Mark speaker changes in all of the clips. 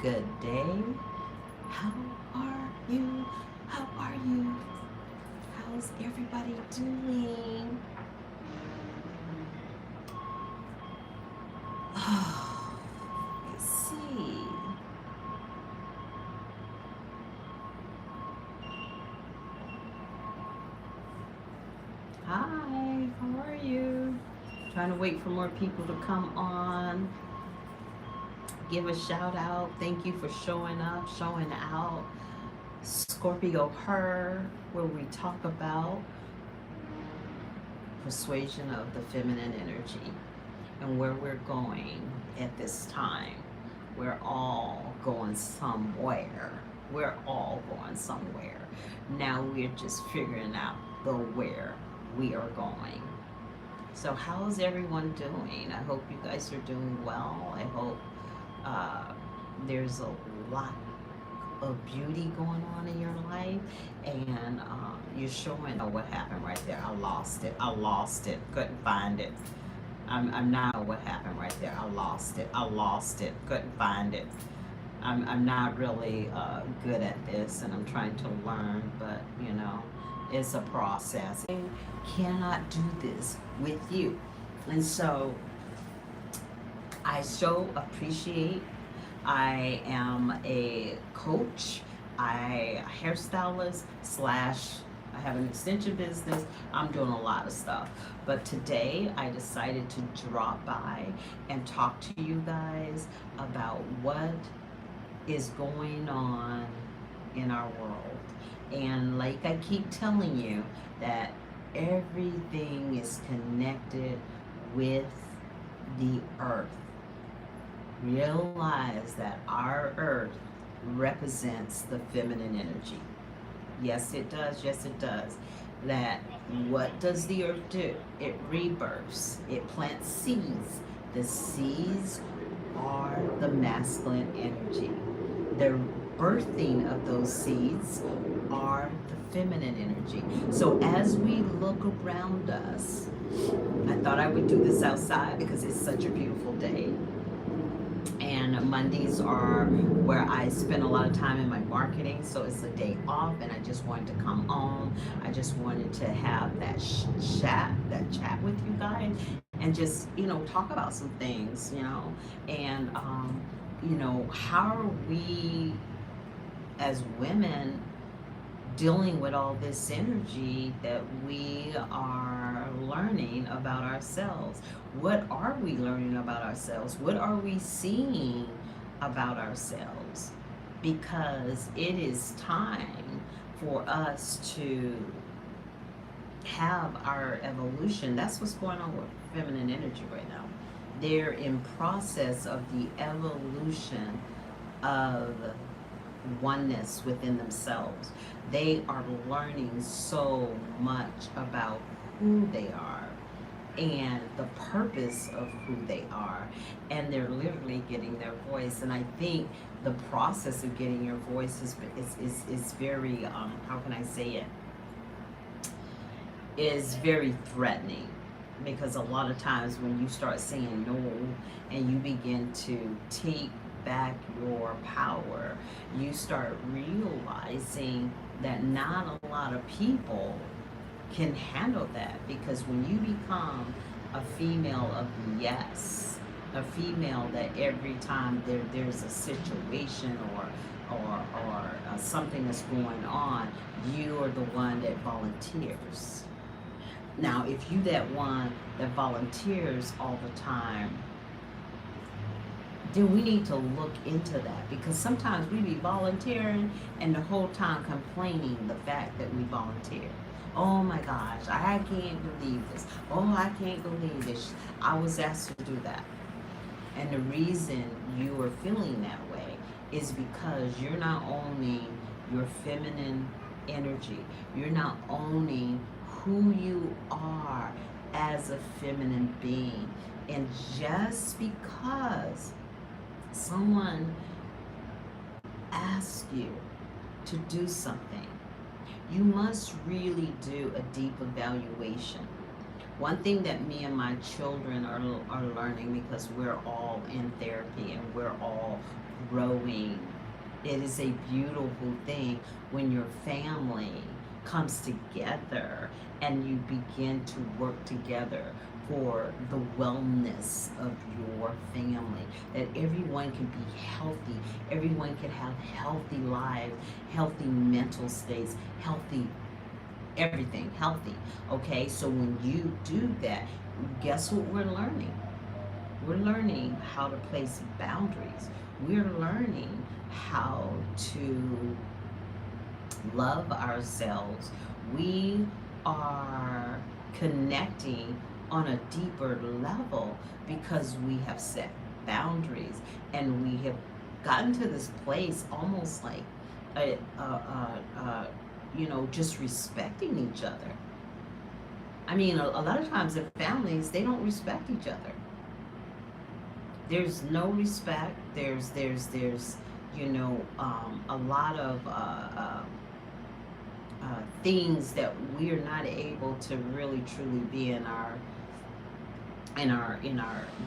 Speaker 1: good day. How are you? How are you? How's everybody doing? Let's see. Hi, how are you? Trying to wait for more people to come on. Give a shout out. Thank you for showing up, showing out. Scorpio HER, where we talk about persuasion of the feminine energy and where we're going at this time. We're all going somewhere. We're all going somewhere. Now we're just figuring out the where we are going. So how's everyone doing? I hope you guys are doing well. I hope there's a lot of beauty going on in your life, and you're showing. Oh, what happened right there? I lost it. I lost it. Couldn't find it. I'm not. What happened right there? I lost it. I lost it. Couldn't find it. I'm not really good at this, and I'm trying to learn, but it's a process. I cannot do this with you, and so I so appreciate. I am a coach, I hairstylist slash I have an extension business. I'm doing a lot of stuff. But today I decided to drop by and talk to you guys about what is going on in our world. And like I keep telling you, that everything is connected with the earth. Realize that our earth represents the feminine energy. Yes, it does. Yes, it does. That what does the earth do? It rebirths. It plants seeds. The seeds are the masculine energy. The birthing of those seeds are the feminine energy. So as we look around us, I thought I would do this outside because it's such a beautiful day. And Mondays are where I spend a lot of time in my marketing, so it's a day off, and I just wanted to come on. I just wanted to have that chat with you guys, and just talk about some things, and how are we as women dealing with all this energy that we are learning about ourselves. What are we learning about ourselves? What are we seeing about ourselves? Because it is time for us to have our evolution. That's what's going on with feminine energy right now. They're in process of the evolution of oneness within themselves. They are learning so much about who they are and the purpose of who they are, and they're literally getting their voice. And I think the process of getting your voice is very how can I say it, is very threatening, because a lot of times when you start saying no and you begin to take back your power, you start realizing that not a lot of people can handle that. Because when you become a female of yes, a female that every time there's a situation or something that's going on, you are the one that volunteers. Now, if you that one that volunteers all the time, then we need to look into that, because sometimes we be volunteering and the whole time complaining the fact that we volunteer. Oh my gosh, I can't believe this. Oh, I can't believe this. I was asked to do that. And the reason you are feeling that way is because you're not owning your feminine energy. You're not owning who you are as a feminine being. And just because someone asks you to do something, you must really do a deep evaluation. One thing that me and my children are learning, because we're all in therapy and we're all growing. It is a beautiful thing when your family comes together and you begin to work together for the wellness of your family. That everyone can be healthy, everyone can have healthy lives, healthy mental states, healthy everything, healthy. Okay, so when you do that, guess what we're learning? We're learning how to place boundaries. We're learning how to love ourselves. We are connecting on a deeper level because we have set boundaries, and we have gotten to this place almost like just respecting each other. I mean, a lot of times in families, they don't respect each other. There's no respect. There's a lot of things that we are not able to really truly be in our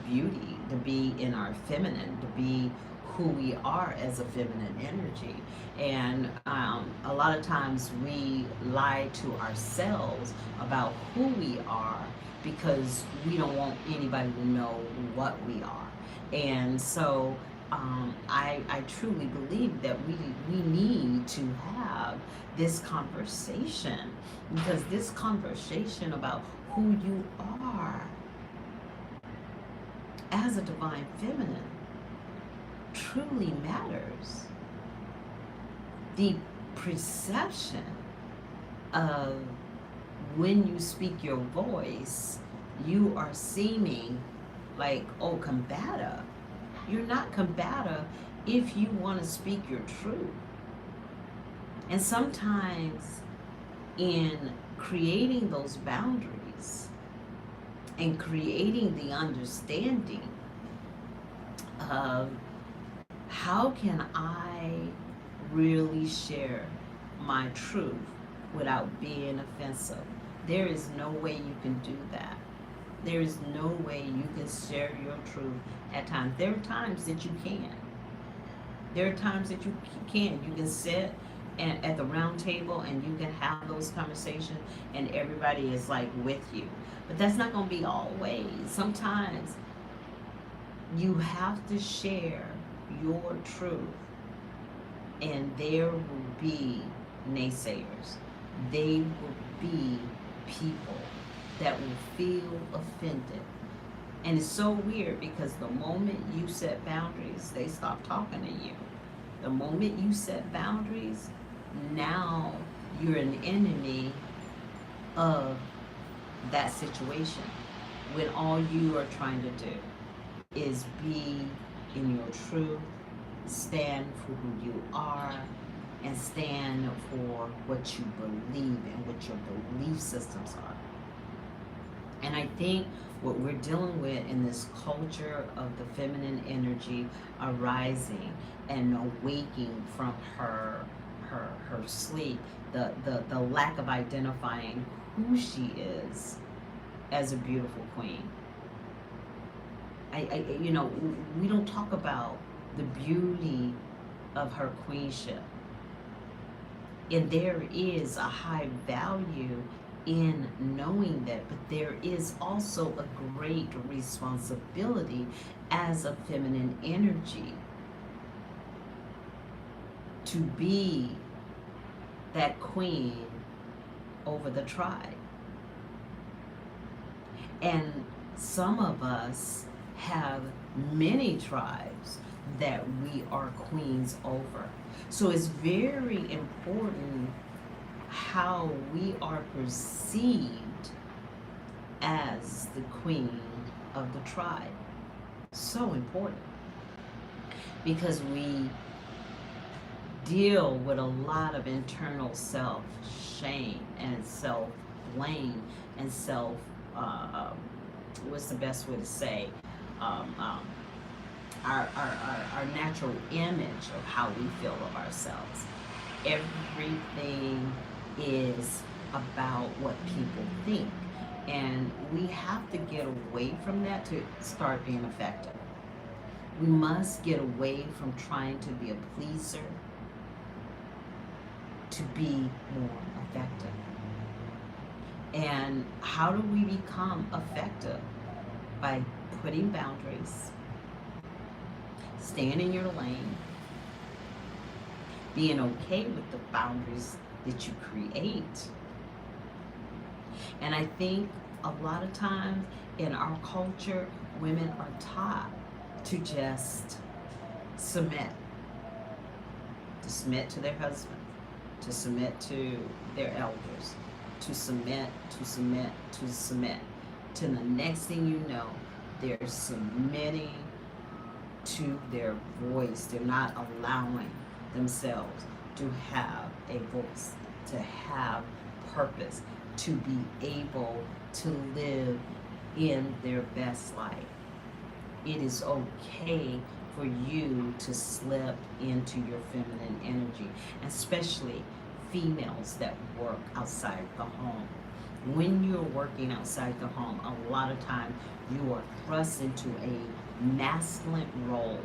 Speaker 1: beauty, to be in our feminine, to be who we are as a feminine energy. And a lot of times we lie to ourselves about who we are because we don't want anybody to know what we are. And so I truly believe that we need to have this conversation, because this conversation about who you are as a divine feminine truly matters. The perception of when you speak your voice, you are seeming like, oh, combative. You're not combative if you want to speak your truth. And sometimes in creating those boundaries and creating the understanding of how can I really share my truth without being offensive, there is no way you can do that. There is no way you can share your truth at times. There are times that you can. There are times that you can. You can sit at the round table and you can have those conversations and everybody is like with you. But that's not going to be always. Sometimes you have to share your truth, and there will be naysayers. They will be people that will feel offended. And it's so weird because the moment you set boundaries, they stop talking to you. The moment you set boundaries, now you're an enemy of that situation, when all you are trying to do is be in your truth, stand for who you are, and stand for what you believe and what your belief systems are. And I think what we're dealing with in this culture of the feminine energy arising and awaking from her sleep, the lack of identifying who she is as a beautiful queen. We don't talk about the beauty of her queenship. And there is a high value in knowing that, but there is also a great responsibility as a feminine energy to be that queen over the tribe. And some of us have many tribes that we are queens over. So it's very important how we are perceived as the queen of the tribe. So important, because we deal with a lot of internal self-shame and self-blame and what's the best way to say, our natural image of how we feel of ourselves. Everything is about what people think, and we have to get away from that to start being effective. We must get away from trying to be a pleaser to be more effective. And how do we become effective? By putting boundaries, staying in your lane, being okay with the boundaries that you create. And I think a lot of times in our culture, women are taught to just submit, to submit to their husband, to submit to their elders, to submit, to submit, to submit. To the next thing you know, they're submitting to their voice. They're not allowing themselves to have a voice, to have purpose, to be able to live in their best life. It is okay for you to slip into your feminine energy, especially females that work outside the home. When you're working outside the home, a lot of times you are thrust into a masculine role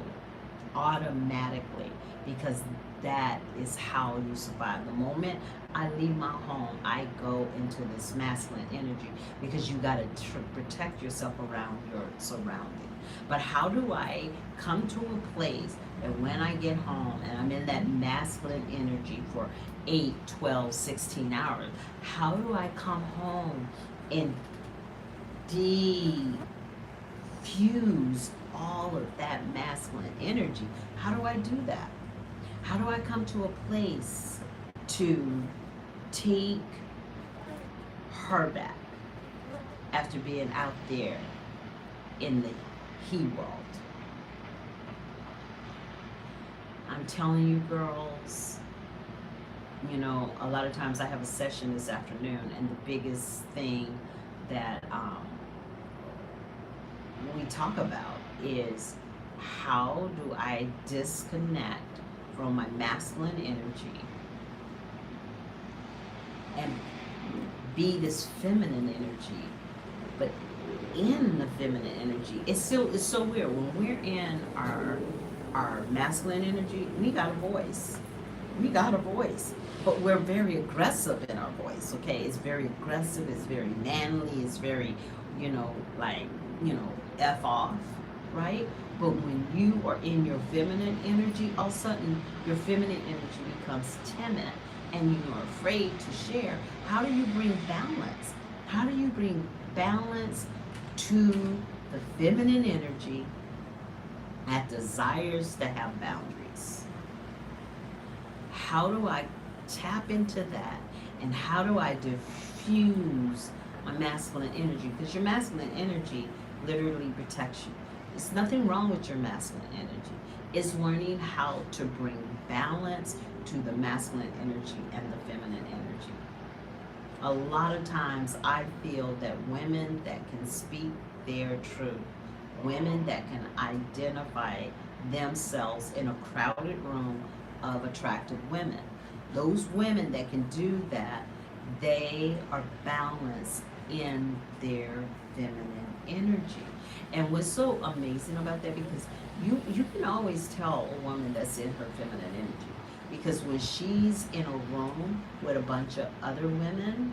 Speaker 1: automatically, because that is how you survive. The moment I leave my home, I go into this masculine energy, because you got to protect yourself around your surroundings. But how do I come to a place that when I get home and I'm in that masculine energy for 8, 12, 16 hours, how do I come home and diffuse all of that masculine energy? How do I do that? How do I come to a place to take her back after being out there in the he world? I'm telling you, girls, you know, a lot of times I have a session this afternoon, and the biggest thing that we talk about is, how do I disconnect from my masculine energy and be this feminine energy? But in the feminine energy, it's so weird. When we're in our masculine energy, we got a voice. We got a voice. But we're very aggressive in our voice, okay? It's very aggressive, it's very manly, it's very, F off, right? But when you are in your feminine energy, all of a sudden your feminine energy becomes timid and you are afraid to share. How do you bring balance? How do you bring balance to the feminine energy that desires to have boundaries? How do I tap into that? And how do I diffuse my masculine energy? Because your masculine energy literally protects you. There's nothing wrong with your masculine energy. It's learning how to bring balance to the masculine energy and the feminine energy. A lot of times I feel that women that can speak their truth, women that can identify themselves in a crowded room of attractive women, those women that can do that, they are balanced in their feminine energy. And what's so amazing about that, because you can always tell a woman that's in her feminine energy, because when she's in a room with a bunch of other women,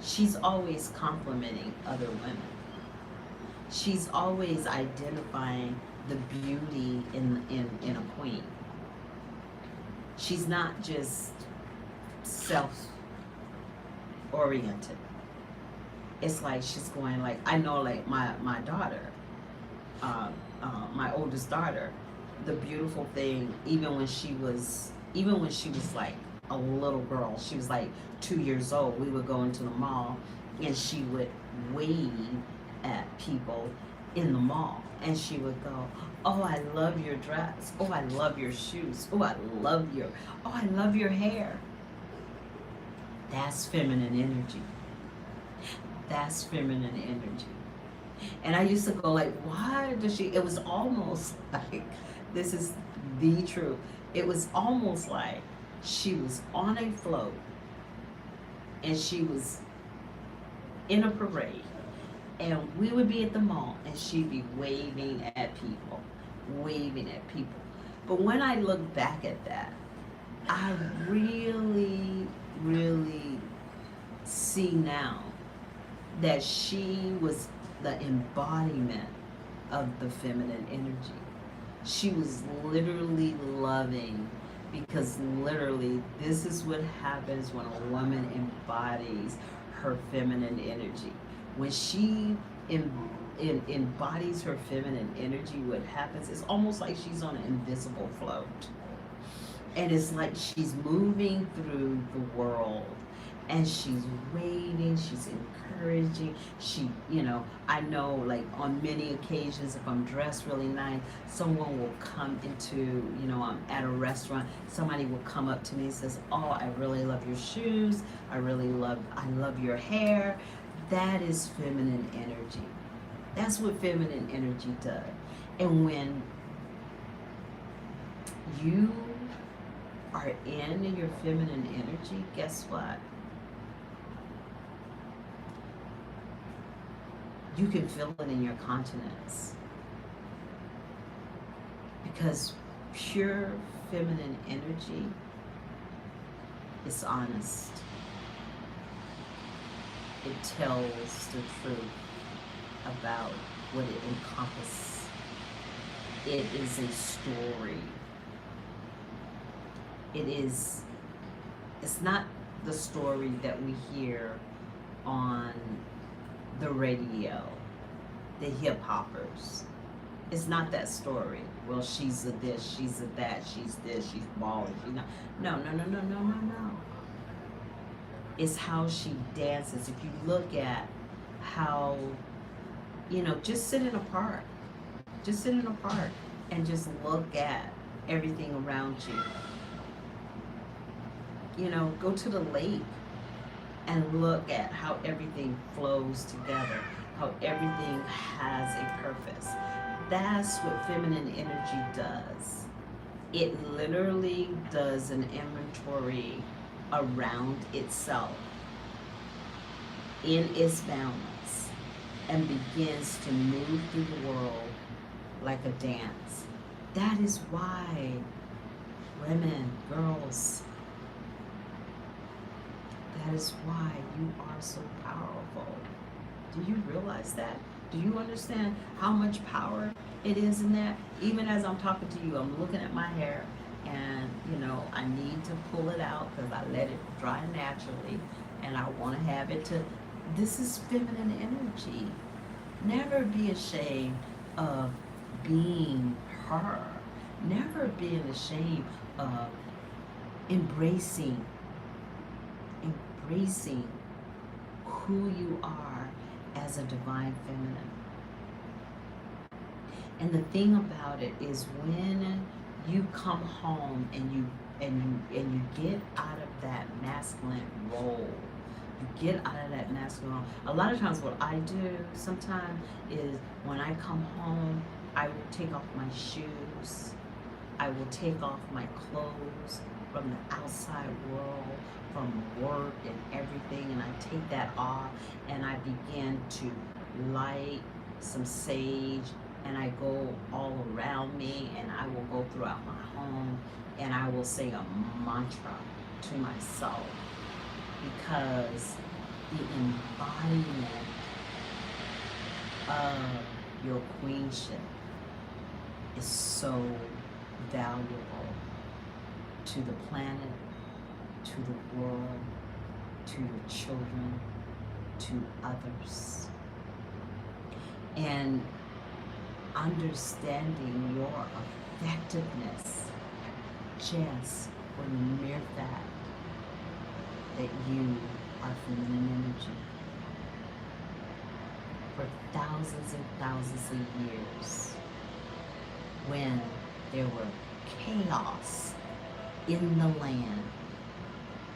Speaker 1: she's always complimenting other women. She's always identifying the beauty in a queen. She's not just self-oriented. It's like she's going, like, I know, like my daughter, my oldest daughter, the beautiful thing, even when she was like a little girl, she was like 2 years old, we would go into the mall and she would wave at people in the mall and she would go, oh, I love your dress, oh, I love your shoes, oh, I love your hair. That's feminine energy. That's feminine energy. And I used to go like, why does she, it was almost like, this is the truth, it was almost like she was on a float and she was in a parade And we would be at the mall and she'd be waving at people, waving at people. But when I look back at that, I really, really see now that she was the embodiment of the feminine energy. She was literally loving, because literally this is what happens when a woman embodies her feminine energy. When she embodies her feminine energy, what happens is almost like she's on an invisible float. And it's like she's moving through the world and she's waving, she's encouraging. She, I know like on many occasions, if I'm dressed really nice, someone will come into, I'm at a restaurant, somebody will come up to me and says, oh, I really love your shoes. I love your hair. That is feminine energy. That's what feminine energy does. And when you are in your feminine energy, guess what? You can feel it in your countenance. Because pure feminine energy is honest. It tells the truth about what it encompasses. It is a story. It's not the story that we hear on the radio, the hip hoppers. It's not that story. Well, she's a this, she's a that, she's this, she's balling, she's not. No. It's how she dances. If you look at how, just sit in a park. Just sit in a park and just look at everything around you. Go to the lake and look at how everything flows together, how everything has a purpose. That's what feminine energy does. It literally does an inventory around itself in its balance and begins to move through the world like a dance. That is why women, girls, that is why you are so powerful. Do you realize that? Do you understand how much power it is in that? Even as I'm talking to you, I'm looking at my hair and, I need to pull it out because I let it dry naturally and I want to have it to, this is feminine energy. Never be ashamed of being her. Never being ashamed of embracing who you are as a divine feminine. And the thing about it is when you come home and you get out of that masculine role, you get out of that masculine role. A lot of times what I do sometimes is when I come home, I will take off my shoes, I will take off my clothes from the outside world, from work and everything, and I take that off and I begin to light some sage and I go all around me and I will go throughout my home and I will say a mantra to myself, because the embodiment of your queenship is so valuable to the planet, to the world, to your children, to others. And understanding your effectiveness just for the mere fact that you are feminine energy. For thousands and thousands of years, when there were chaos in the land,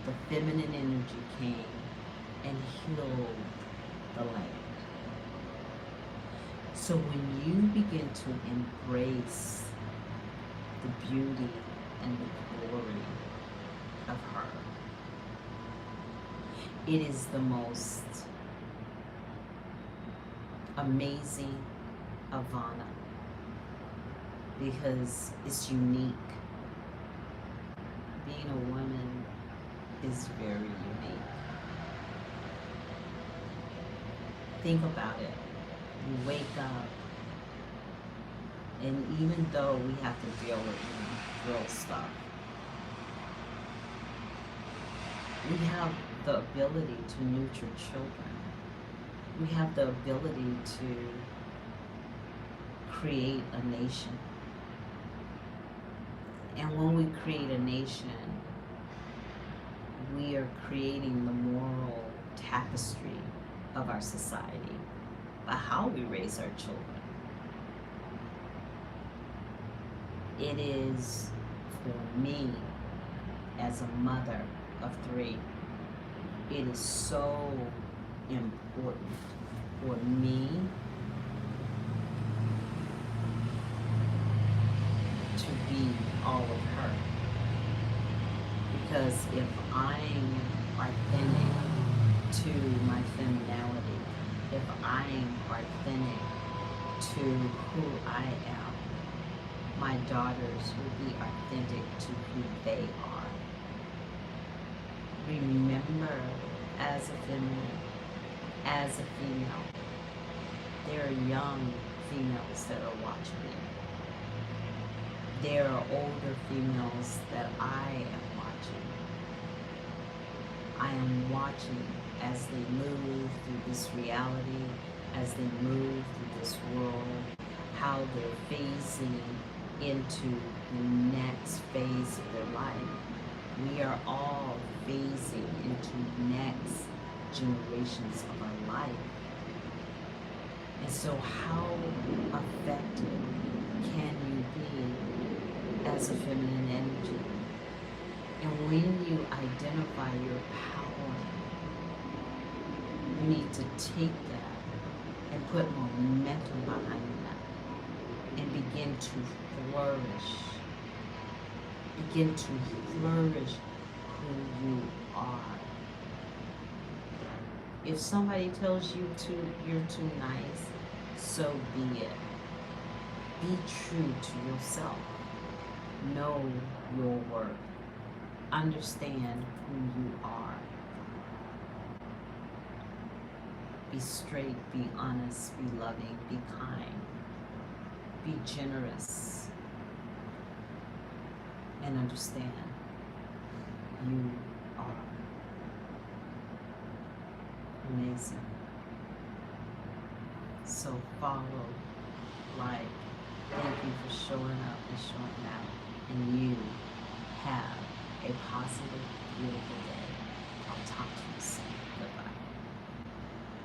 Speaker 1: the feminine energy came and healed the land. So when you begin to embrace the beauty and the glory of her, it is the most amazing Ivana, because it's unique. Being a woman is very unique. Think about it. You wake up, and even though we have to deal with real stuff, we have the ability to nurture children. We have the ability to create a nation. And when we create a nation, we are creating the moral tapestry of our society by how we raise our children. It is, for me, as a mother of 3, it is so important for me to be all of her. Because if I'm authentic to my femininity, if I'm authentic to who I am, my daughters will be authentic to who they are. Remember, as a feminine, as a female, there are young females that are watching me. There are older females that I am watching. I am watching as they move through this reality, as they move through this world, how they're phasing into the next phase of their life. We are all phasing into next generations of our life. And so how effective can you be as a feminine energy? And when you identify your power, you need to take that and put momentum behind that and begin to flourish. Begin to flourish who you are. If somebody tells you you're too nice, so be it. Be true to yourself. Know your worth. Understand who you are. Be straight, be honest, be loving, be kind. Be generous. And understand you are amazing. So follow, like, thank you for showing up and showing out. And you have a positive, beautiful day. I'll talk to you soon. Goodbye.